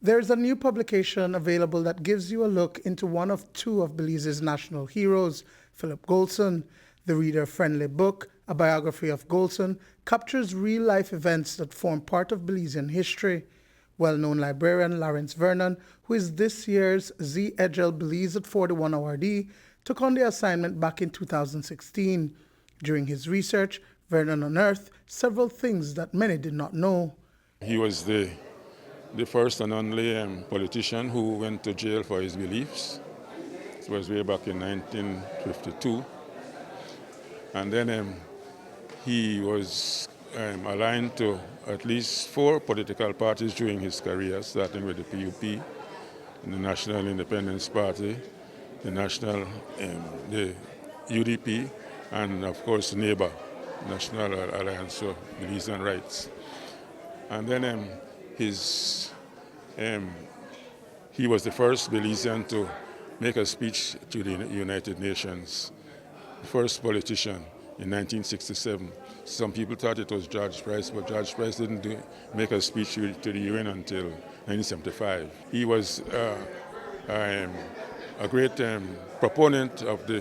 There's a new publication available that gives you a look into one of two of Belize's national heroes, Philip Goldson. The reader-friendly book, A Biography of Goldson, captures real-life events that form part of Belizean history. Well-known librarian Lawrence Vernon, who is this year's Z. Edgell Belize at 41 awardee, took on the assignment back in 2016. During his research, Vernon unearthed several things that many did not know. He was the first and only politician who went to jail for his beliefs. It was way back in 1952. And then he was aligned to at least 4 political parties during his career, starting with the PUP, the National Independence Party, the the UDP, and of course NEBA, National Alliance for Belizean Rights. And then he was the first Belizean to make a speech to the United Nations, first politician in 1967. Some people thought it was George Price, but George Price didn't make a speech to the UN until 1975. He was a great proponent of the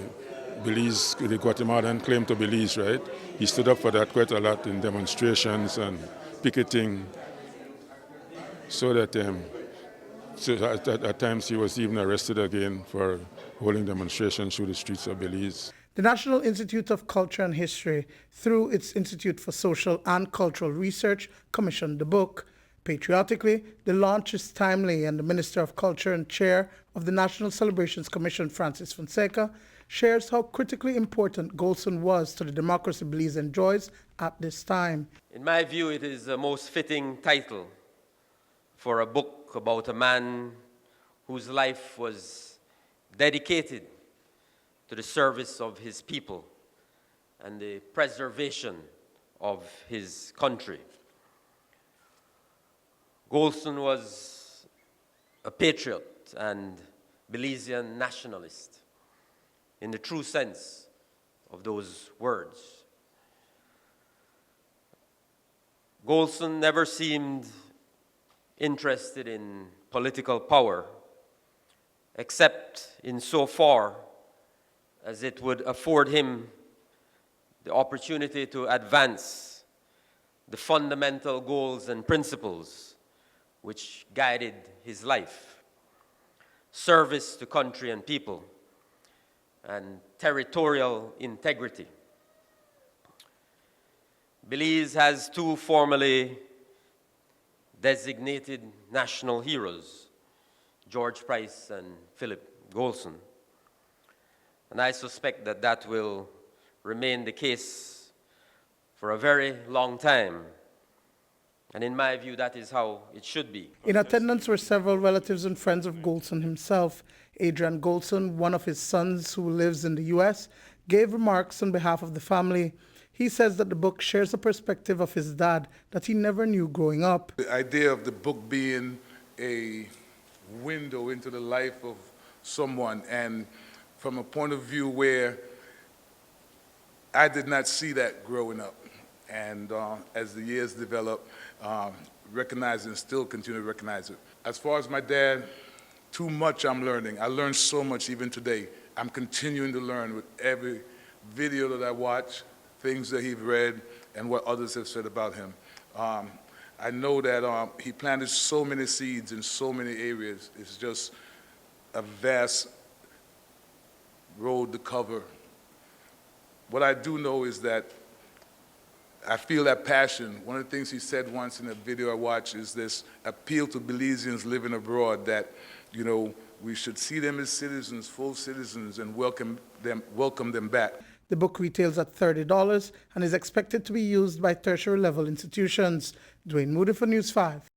Guatemalan claim to Belize, right? He stood up for that quite a lot in demonstrations and picketing, so that at times he was even arrested again for holding demonstrations through the streets of Belize. The National Institute of Culture and History, through its Institute for Social and Cultural Research, commissioned the book. Patriotically, the launch is timely, and the Minister of Culture and Chair of the National Celebrations Commission, Francis Fonseca, shares how critically important Goldson was to the democracy Belize enjoys at this time. In my view, it is the most fitting title for a book about a man whose life was dedicated to the service of his people and the preservation of his country. Goldson was a patriot and Belizean nationalist in the true sense of those words. Goldson never seemed interested in political power, except in so far as it would afford him the opportunity to advance the fundamental goals and principles which guided his life: service to country and people, and territorial integrity. Belize has 2 formally designated national heroes, George Price and Philip Goldson. And I suspect that that will remain the case for a very long time. And in my view, that is how it should be. In attendance were several relatives and friends of Goldson himself. Adrian Goldson, one of his sons who lives in the U.S., gave remarks on behalf of the family. He says that the book shares a perspective of his dad that he never knew growing up. The idea of the book being a window into the life of someone, and from a point of view where I did not see that growing up. And as the years develop, recognize and still continue to recognize it. As far as my dad, too much I'm learning. I learned so much even today. I'm continuing to learn with every video that I watch, things that he's read, and what others have said about him. I know that he planted so many seeds in so many areas. It's just a vast road to cover. What I do know is that I feel that passion. One of the things he said once in a video I watched is this appeal to Belizeans living abroad, that, you know, we should see them as citizens, full citizens, and welcome them back. The book retails at $30 and is expected to be used by tertiary level institutions. Duane Moody for News 5.